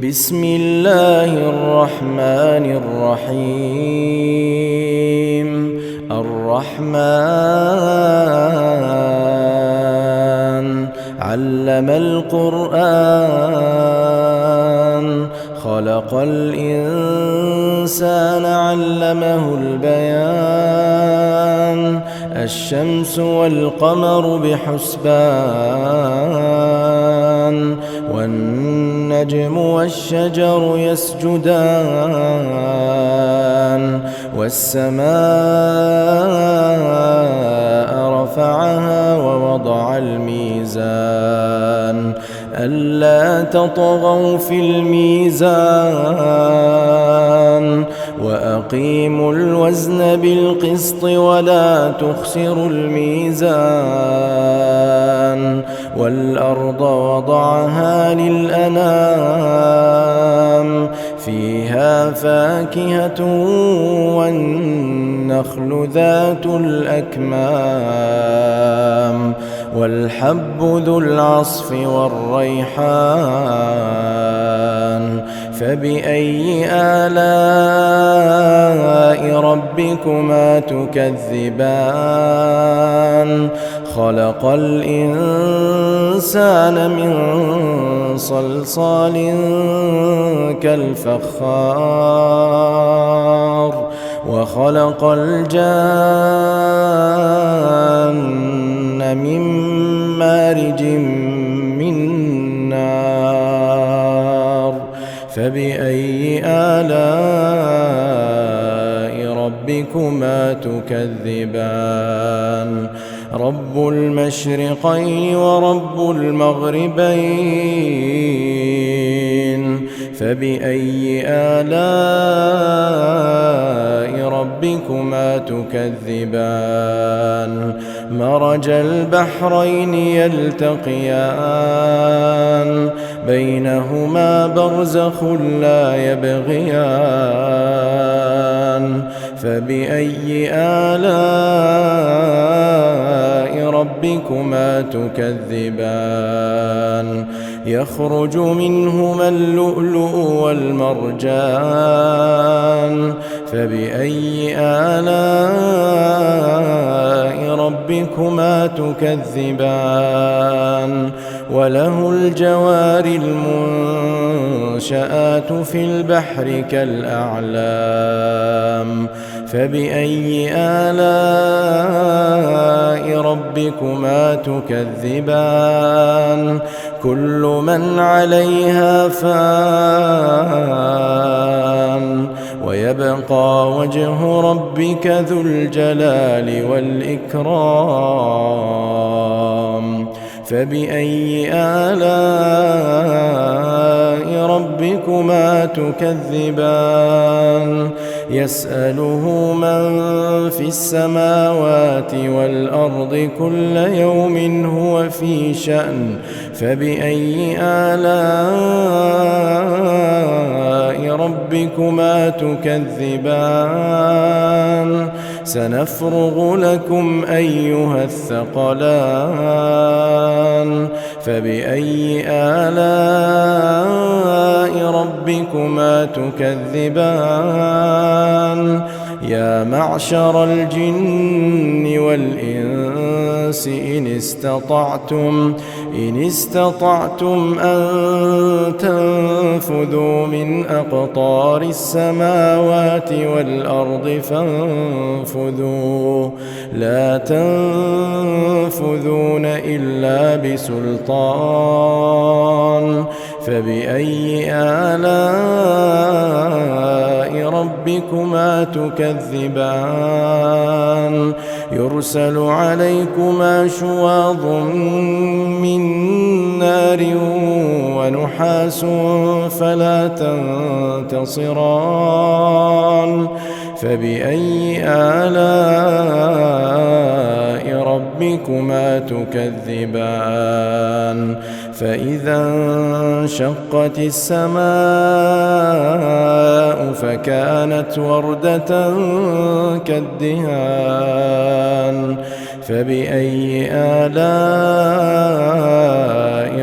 بسم الله الرحمن الرحيم. الرحمن علم القرآن، خلق الإنسان علمه البيان. الشمس والقمر بحسبان، والنجم والشجر يسجدان. والسماء رفعها ووضع الميزان، ألا تطغوا في الميزان، وأقيموا الوزن بالقسط ولا تخسروا الميزان. والأرض وضعها للأنام، فيها فاكهة والنخل ذات الأكمام، والحب ذو العصف والريحان. فبأي آلاء ربكما تكذبان؟ خلق الإنسان من صلصال كالفخار، وخلق الجان من مارج من نار. فبأي آلاء ربكما تكذبان؟ رب المشرقين ورب المغربين. فبأي آلاء ربكما تكذبان؟ مرج البحرين يلتقيان، بينهما برزخ لا يبغيان. فبأي آلاء ربكما تكذبان؟ يخرج منهما اللؤلؤ والمرجان. فبأي آلاء ربكما تكذبان؟ وله الجوار المنشآت في البحر كالأعلام. فبأي آلاء ربكما تكذبان؟ كل من عليها فان، ويبقى وجه ربك ذو الجلال والإكرام. فبأي آلاء ربكما تكذبان؟ يسأله من في السماوات والأرض كل يوم هو في شأن. فبأي آلاء ربكما تكذبان؟ سنفرغ لكم أيها الثقلان. فبأي آلاء ربكما تكذبان؟ يا معشر الجن والإنس إن استطعتم أن تنفذوا من أقطار السماوات والأرض فانفذوا، لا تنفذون إلا بسلطان. فبأي آلاء ربكما تكذبان؟ يرسل عليكما شواظ من نار ونحاس فلا تنتصران. فبأي آلاء ربكما تكذبان؟ فإذا انشقت السماء فكانت وردة كالدهان فبأي آلاء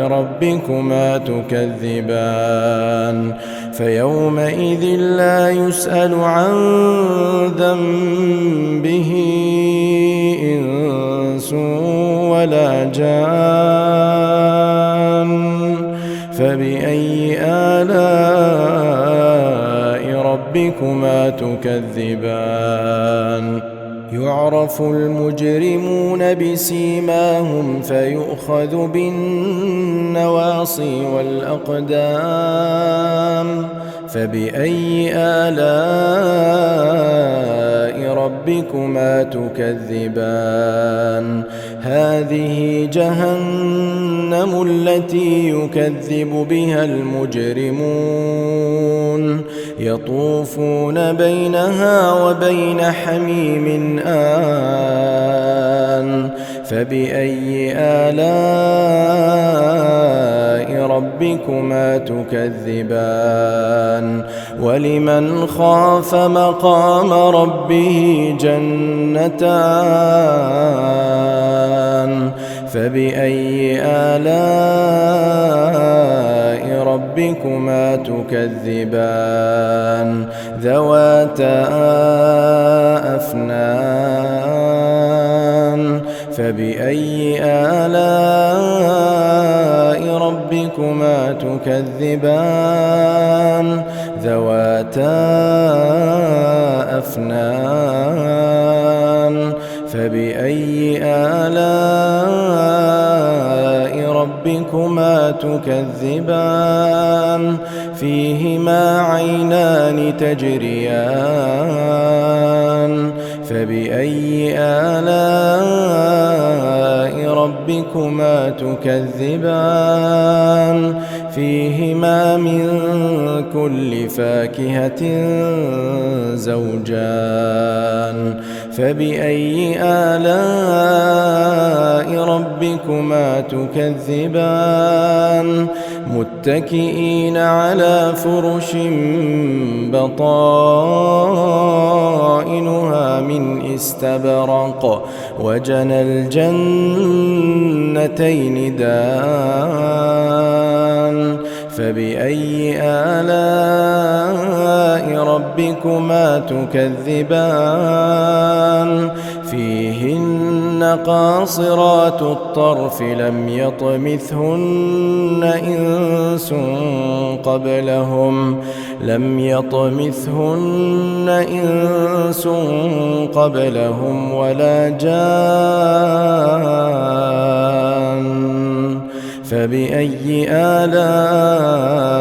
ربكما تكذبان فيومئذ لا يسأل عن ذنبه إنس ولا جان فبأي آلاء ربكما تكذبان يعرف المجرمون بسيماهم فيؤخذ بالنواصي والأقدام فبأي آلاء ربكما تكذبان هذه جهنم التي يكذب بها المجرمون يطوفون بينها وبين حميم آن فبأي آلاء ربكما تكذبان ولمن خاف مقام ربه جنتان فبأي آلاء ربكما تكذبان ذواتا أفنان فبأي آلاء ربكما تكذبان ذواتا أفنان فبأي آلاء ربكما تكذبان فيهما عينان تجريان فبأي آلاء ربكما تكذبان فيهما من كل فاكهة زوجان فبأي آلاء ربكما تكذبان متكئين على فرش بطائنها من استبرق وجنى الجنتين دان فبأي آلاء ربكما تكذبان فيهن قاصرات الطرف لم يطمثهن إنس قبلهم ولا جان فبأي آلاء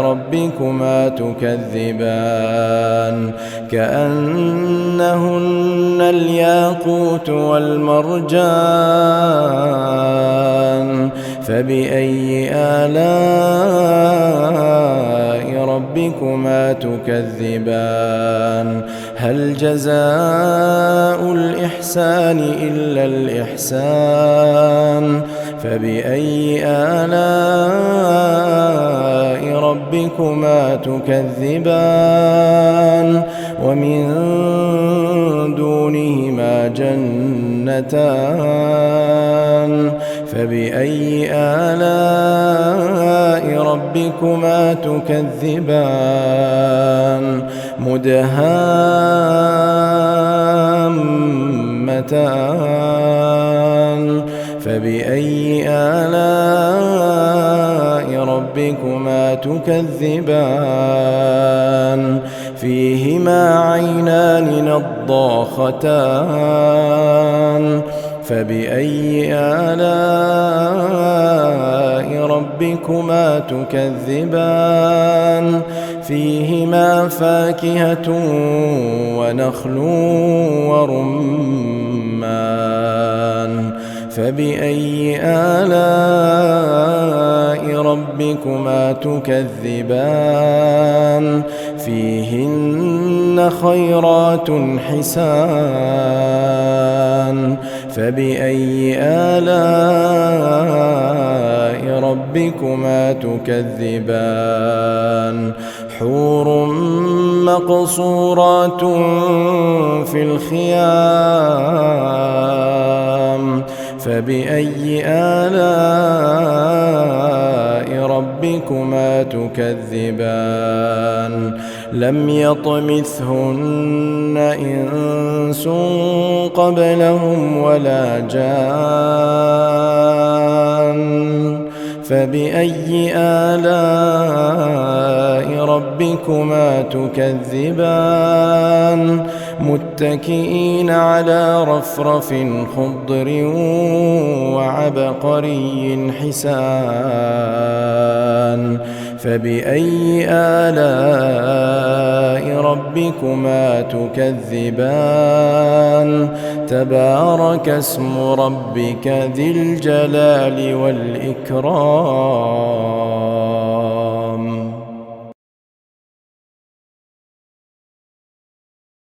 ربكما تكذبان كأنهن الياقوت والمرجان فبأي آلاء ربكما تكذبان هل جزاء الإحسان إلا الإحسان فبأي آلاء ربكما تكذبان ومن دونهما جنتان فبأي آلاء ربكما تكذبان مدهامتان فبأي آلاء ربكما تكذبان فيهما عينان نضاختان فبأي آلاء ربكما تكذبان فيهما فاكهة ونخل ورمان فبأي آلاء ربكما تكذبان فيهن خيرات حسان فبأي آلاء ربكما تكذبان حور مقصورات في الخيام فبأي آلاء ربكما تكذبان لم يطمثهن إنس قبلهم ولا جان فبأي آلاء ربكما تكذبان متكئين على رفرف خضر وعبقري حسان فبأي آلاء ربكما تكذبان تبارك اسم ربك ذي الجلال والإكرام.